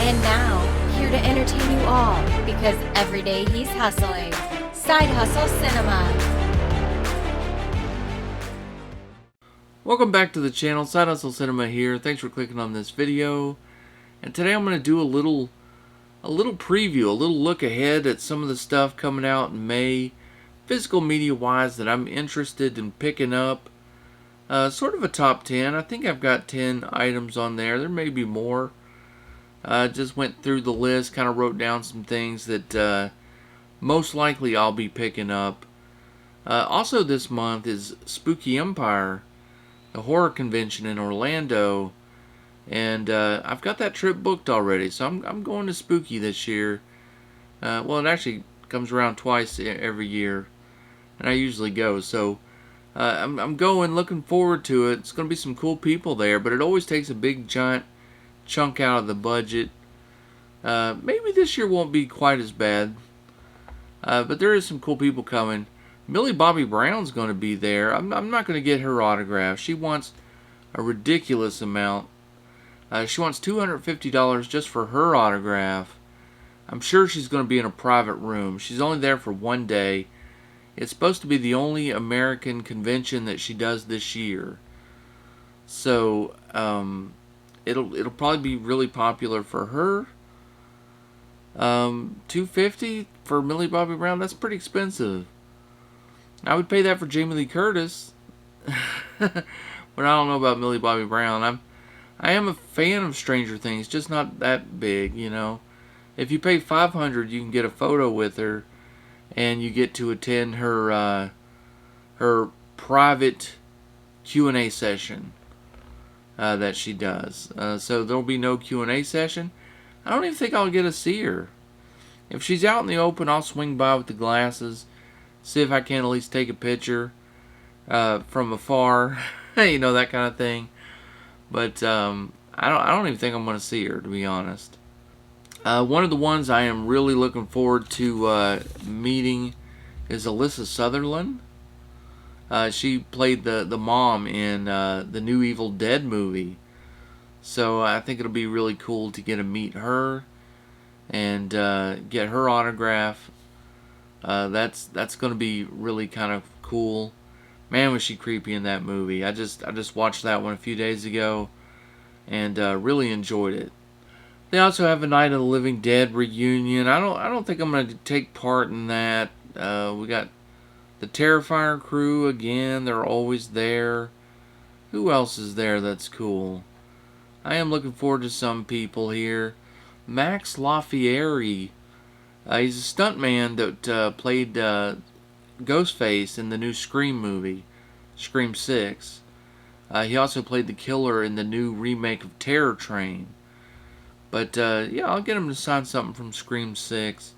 And now, here to entertain you all, because every day he's hustling. Side Hustle Cinema. Welcome back to the channel. Side Hustle Cinema here. Thanks for clicking on this video. And today I'm going to do a little preview, a little look ahead at some of the stuff coming out in May, physical media wise, that I'm interested in picking up. Sort of a top 10. I think I've got 10 items on there. There may be more. Just went through the list, kind of wrote down some things that most likely I'll be picking up. Also this month is Spooky Empire, the horror convention in Orlando, and I've got that trip booked already, so I'm going to Spooky this year. Well, it actually comes around twice every year, and I usually go, so I'm going, looking forward to it. It's going to be some cool people there, but it always takes a big giant chunk out of the budget. Maybe this year won't be quite as bad, but there is some cool people coming. Millie Bobby Brown's going to be there. I'm not going to get her autograph. She wants a ridiculous amount. She wants $250 just for her autograph. I'm sure she's going to be in a private room. She's only there for one day. It's supposed to be the only American convention that she does this year. So it'll probably be really popular for her. $250 for Millie Bobby Brown, that's pretty expensive. I would pay that for Jamie Lee Curtis. But I don't know about Millie Bobby Brown. I am a fan of Stranger Things, just not that big, you know. If you pay $500, you can get a photo with her, and you get to attend her her private Q&A session that she does. So there'll be no Q&A session. I don't even think I'll get to see her. If she's out in the open, I'll swing by with the glasses, see if I can at least take a picture from afar, you know, that kind of thing. But I don't even think I'm going to see her, to be honest. One of the ones I am really looking forward to meeting is Alyssa Sutherland. She played the mom in the new Evil Dead movie. So I think it'll be really cool to get to meet her and get her autograph. That's going to be really kind of cool. Man, was she creepy in that movie. I just watched that one a few days ago and really enjoyed it. They also have a Night of the Living Dead reunion. I don't think I'm going to take part in that. We got the Terrifier crew again. They're always there. Who else is there that's cool? I am looking forward to some people here. Max Lafieri. He's a stuntman that played Ghostface in the new Scream movie, Scream 6. He also played the killer in the new remake of Terror Train. But yeah, I'll get him to sign something from Scream 6.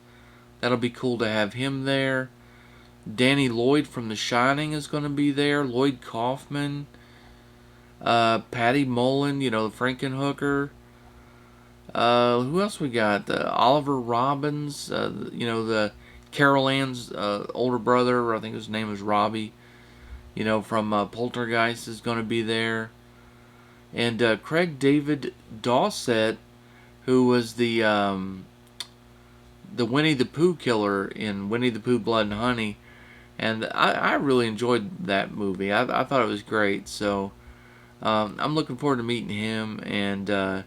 That'll be cool to have him there. Danny Lloyd from The Shining is going to be there. Lloyd Kaufman. Patty Mullen, you know, the Frankenhooker. Who else we got? Oliver Robbins, you know, the Carol Ann's older brother. I think his name is Robbie. You know, from Poltergeist is going to be there. And Craig David Dawsett, who was the Winnie the Pooh killer in Winnie the Pooh Blood and Honey. And I really enjoyed that movie. I thought it was great. So I'm looking forward to meeting him and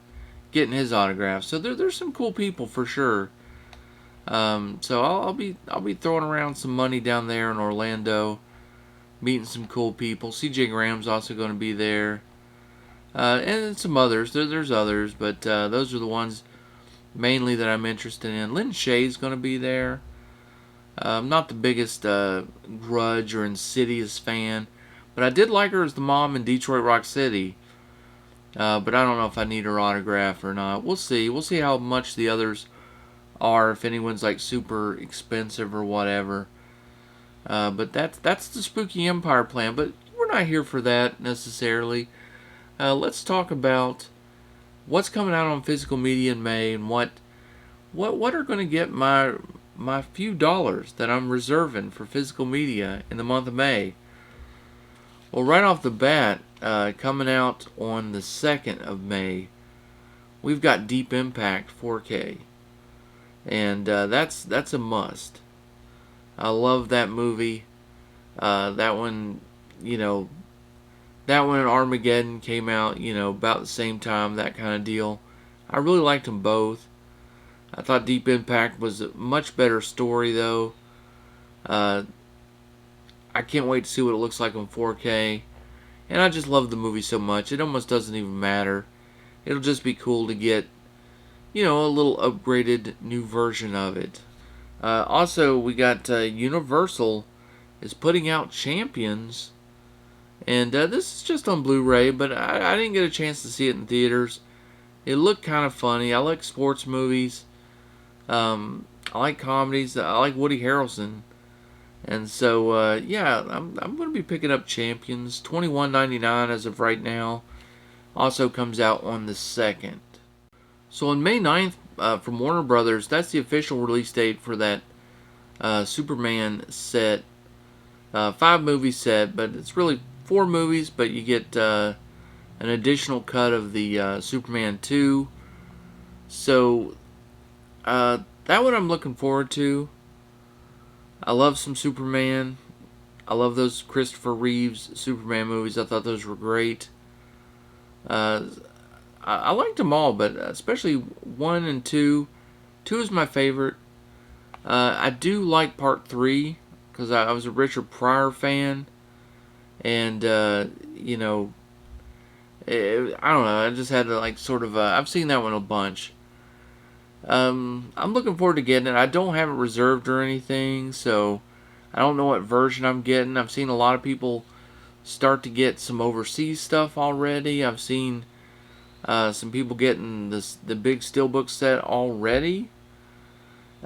getting his autograph. So there's some cool people for sure. So I'll be throwing around some money down there in Orlando, meeting some cool people. CJ Graham's also going to be there, and some others. There's others, but those are the ones mainly that I'm interested in. Lynn Shay's going to be there. I'm not the biggest Grudge or Insidious fan, but I did like her as the mom in Detroit Rock City. But I don't know if I need her autograph or not. We'll see. We'll see how much the others are, if anyone's like super expensive or whatever. But that's the Spooky Empire plan. But we're not here for that necessarily. Let's talk about what's coming out on physical media in May and what are going to get my few dollars that I'm reserving for physical media in the month of May. Well, right off the bat, coming out on the 2nd of May, we've got Deep Impact 4K, and that's a must. I love that movie. That one, you know, that one and Armageddon came out, about the same time, that kind of deal. I really liked them both. I thought Deep Impact was a much better story, though. Uh, I can't wait to see what it looks like on 4K. And I just love the movie so much, it almost doesn't even matter. It'll just be cool to get, a little upgraded new version of it. Also, we got Universal is putting out Champions. And this is just on Blu-ray, but I didn't get a chance to see it in theaters. It looked kind of funny. I like sports movies. I like comedies. I like Woody Harrelson. And so, yeah, I'm going to be picking up Champions. $21.99 as of right now. Also comes out on the 2nd. So on May 9th, from Warner Brothers, that's the official release date for that Superman set. 5-movie set, but it's really 4 movies, but you get an additional cut of the Superman 2. So, that one I'm looking forward to. I love some Superman. I love those Christopher Reeves Superman movies. I thought those were great. I liked them all, but especially 1 and 2. 2 is my favorite. I do like Part 3, because I was a Richard Pryor fan. And, I don't know, I just had to, I've seen that one a bunch. I'm looking forward to getting it. I don't have it reserved or anything, so I don't know what version I'm getting. I've seen a lot of people start to get some overseas stuff already. I've seen some people getting the big steelbook set already.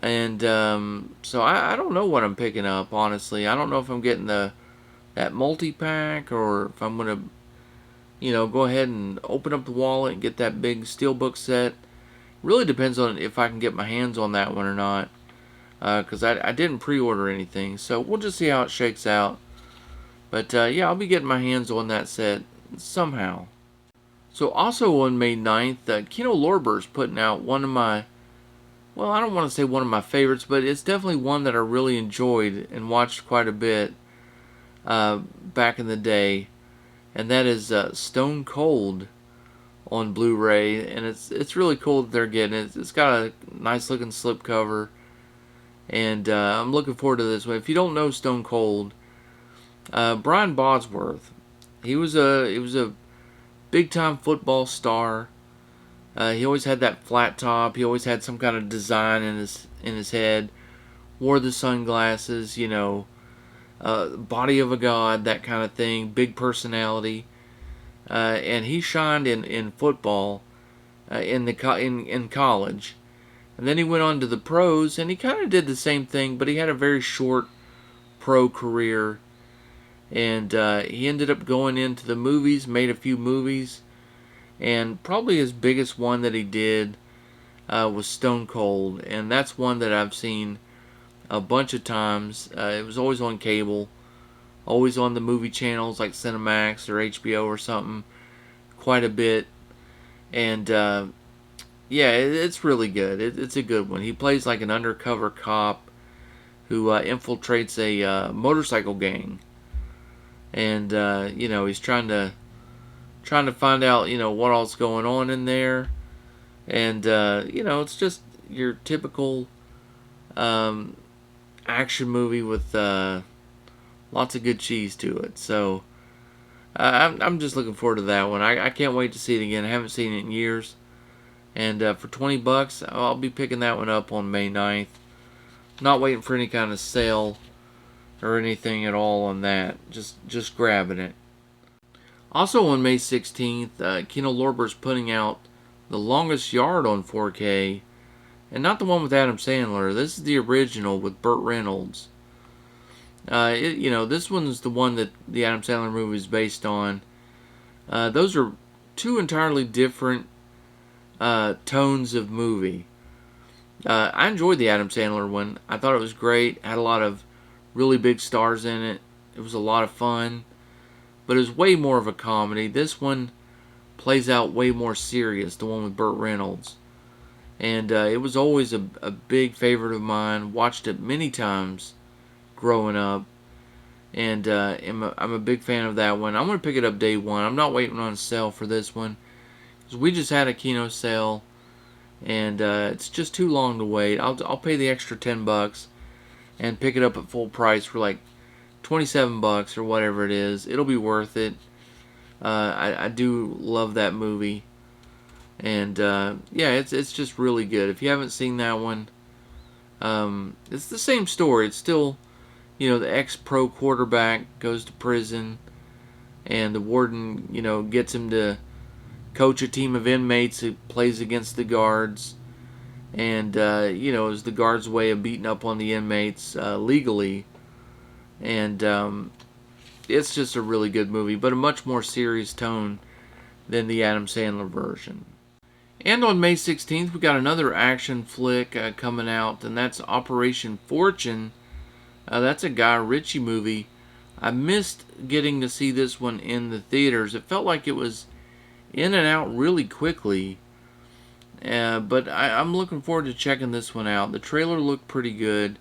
And so I don't know what I'm picking up, honestly. I don't know if I'm getting that multi-pack, or if I'm going to, go ahead and open up the wallet and get that big steelbook set. Really depends on if I can get my hands on that one or not. Because I didn't pre-order anything. So we'll just see how it shakes out. But yeah, I'll be getting my hands on that set somehow. So also on May 9th, Kino Lorber's putting out one of my, well, I don't want to say one of my favorites, but it's definitely one that I really enjoyed and watched quite a bit back in the day. And that is Stone Cold on Blu-ray, and it's really cool that they're getting it. It's got a nice looking slipcover, and I'm looking forward to this one. If you don't know Stone Cold, Brian Bosworth, he was a big time football star. He always had that flat top. He always had some kind of design in his head. Wore the sunglasses, body of a god, that kind of thing. Big personality. And he shined in football in college, and then he went on to the pros, and he kind of did the same thing, but he had a very short pro career, and he ended up going into the movies, made a few movies, and probably his biggest one that he did was Stone Cold, and that's one that I've seen a bunch of times. It was always on cable. Always on the movie channels like Cinemax or HBO or something, quite a bit. And yeah, it's really good. It's a good one. He plays like an undercover cop who infiltrates a motorcycle gang, and he's trying to find out what all's going on in there, and it's just your typical action movie with lots of good cheese to it. So I'm just looking forward to that one. I can't wait to see it again. I haven't seen it in years. And for $20, I'll be picking that one up on May 9th. Not waiting for any kind of sale or anything at all on that. Just grabbing it. Also on May 16th, Kino Lorber's putting out The Longest Yard on 4K. And not the one with Adam Sandler. This is the original with Burt Reynolds. This one's the one that the Adam Sandler movie is based on. Those are two entirely different tones of movie. I enjoyed the Adam Sandler one. I thought it was great. Had a lot of really big stars in it. It was a lot of fun. But it was way more of a comedy. This one plays out way more serious, the one with Burt Reynolds. And it was always a big favorite of mine. Watched it many times growing up. And I'm a big fan of that one. I'm going to pick it up day one. I'm not waiting on a sale for this one, because we just had a Kino sale. And it's just too long to wait. I'll pay the extra $10 and pick it up at full price for like $27 or whatever it is. It'll be worth it. I do love that movie. And yeah, it's just really good. If you haven't seen that one, it's the same story. It's still, the ex-pro quarterback goes to prison, and the warden, gets him to coach a team of inmates who plays against the guards. And, it's the guards' way of beating up on the inmates legally. And it's just a really good movie, but a much more serious tone than the Adam Sandler version. And on May 16th, we got another action flick coming out, and that's Operation Fortune. That's a Guy Ritchie movie. I missed getting to see this one in the theaters. It felt like it was in and out really quickly. But I'm looking forward to checking this one out. The trailer looked pretty good.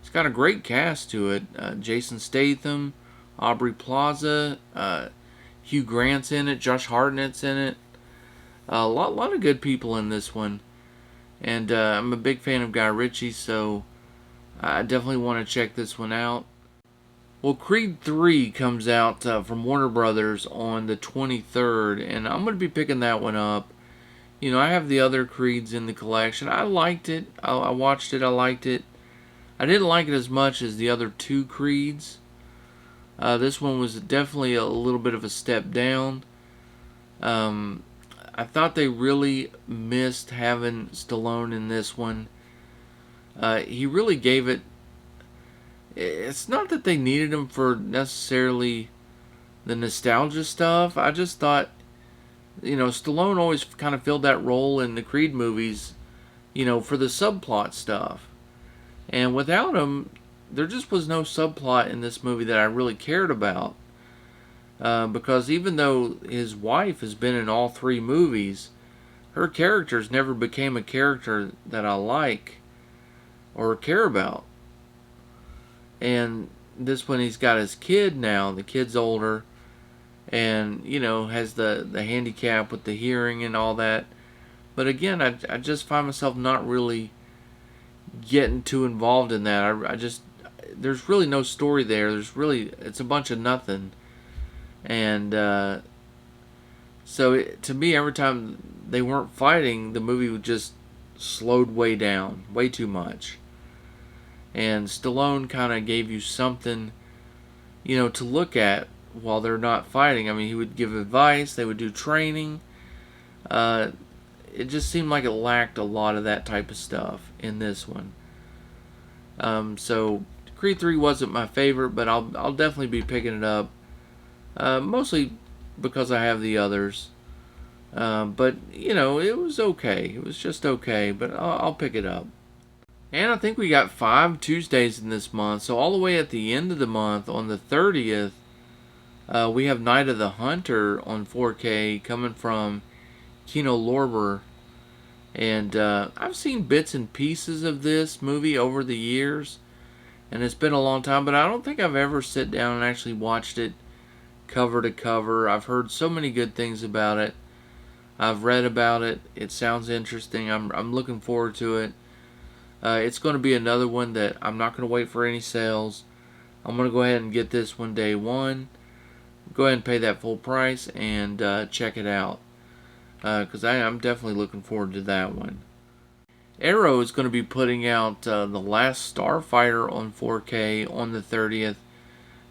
It's got a great cast to it. Jason Statham, Aubrey Plaza, Hugh Grant's in it, Josh Hartnett's in it. A lot of good people in this one. And I'm a big fan of Guy Ritchie, so I definitely want to check this one out. Well, Creed 3 comes out from Warner Brothers on the 23rd, and I'm going to be picking that one up. I have the other Creeds in the collection. I liked it. I watched it. I liked it. I didn't like it as much as the other two Creeds. This one was definitely a little bit of a step down. I thought they really missed having Stallone in this one. He really gave it... It's not that they needed him for necessarily the nostalgia stuff. I just thought, Stallone always kind of filled that role in the Creed movies, for the subplot stuff. And without him, there just was no subplot in this movie that I really cared about. Because even though his wife has been in all three movies, her characters never became a character that I like or care about. And this one, he's got his kid now. The kid's older, and has the handicap with the hearing and all that. But again, I just find myself not really getting too involved in that. There's really no story there. It's a bunch of nothing. And so to me, every time they weren't fighting, the movie would just slowed way down, way too much. And Stallone kind of gave you something, to look at while they're not fighting. I mean, he would give advice, they would do training. It just seemed like it lacked a lot of that type of stuff in this one. So Creed 3 wasn't my favorite, but I'll definitely be picking it up. Mostly because I have the others. But, it was okay. It was just okay, but I'll pick it up. And I think we got 5 Tuesdays in this month. So all the way at the end of the month, on the 30th, we have Night of the Hunter on 4K coming from Kino Lorber. And I've seen bits and pieces of this movie over the years. And it's been a long time, but I don't think I've ever sat down and actually watched it cover to cover. I've heard so many good things about it. I've read about it. It sounds interesting. I'm looking forward to it. It's going to be another one that I'm not going to wait for any sales. I'm going to go ahead and get this one day one. Go ahead and pay that full price and check it out. Because I'm definitely looking forward to that one. Arrow is going to be putting out The Last Starfighter on 4K on the 30th.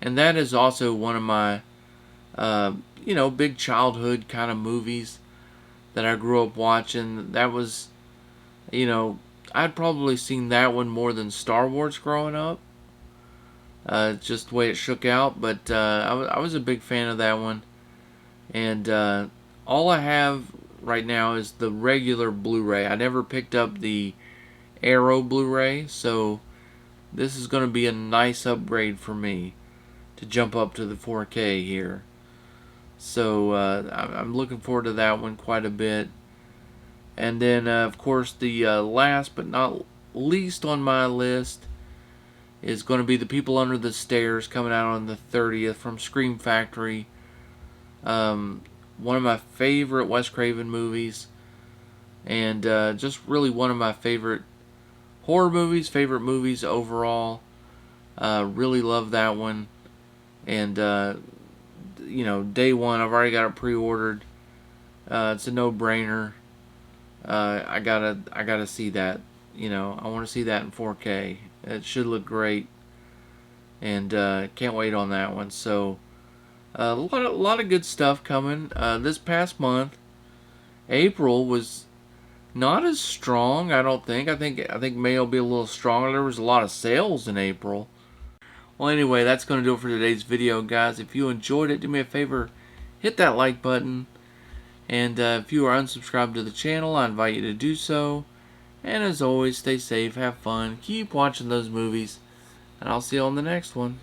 And that is also one of my, big childhood kind of movies that I grew up watching. That was, I'd probably seen that one more than Star Wars growing up. Just the way it shook out. But I was a big fan of that one. And all I have right now is the regular Blu-ray. I never picked up the Arrow Blu-ray. So this is going to be a nice upgrade for me to jump up to the 4K here. So I'm looking forward to that one quite a bit. And then, of course, the last but not least on my list is going to be The People Under the Stairs, coming out on the 30th from Scream Factory. One of my favorite Wes Craven movies, and just really one of my favorite horror movies, favorite movies overall. Really love that one. And, day one, I've already got it pre-ordered. It's a no-brainer. I gotta see that. I want to see that in 4K. It should look great, and can't wait on that one. So a lot of good stuff coming. This past month, April was not as strong. I don't think. I think May will be a little stronger. There was a lot of sales in April. Well, anyway, that's going to do it for today's video, guys. If you enjoyed it, do me a favor, hit that like button. And if you are unsubscribed to the channel, I invite you to do so. And as always, stay safe, have fun, keep watching those movies, and I'll see you on the next one.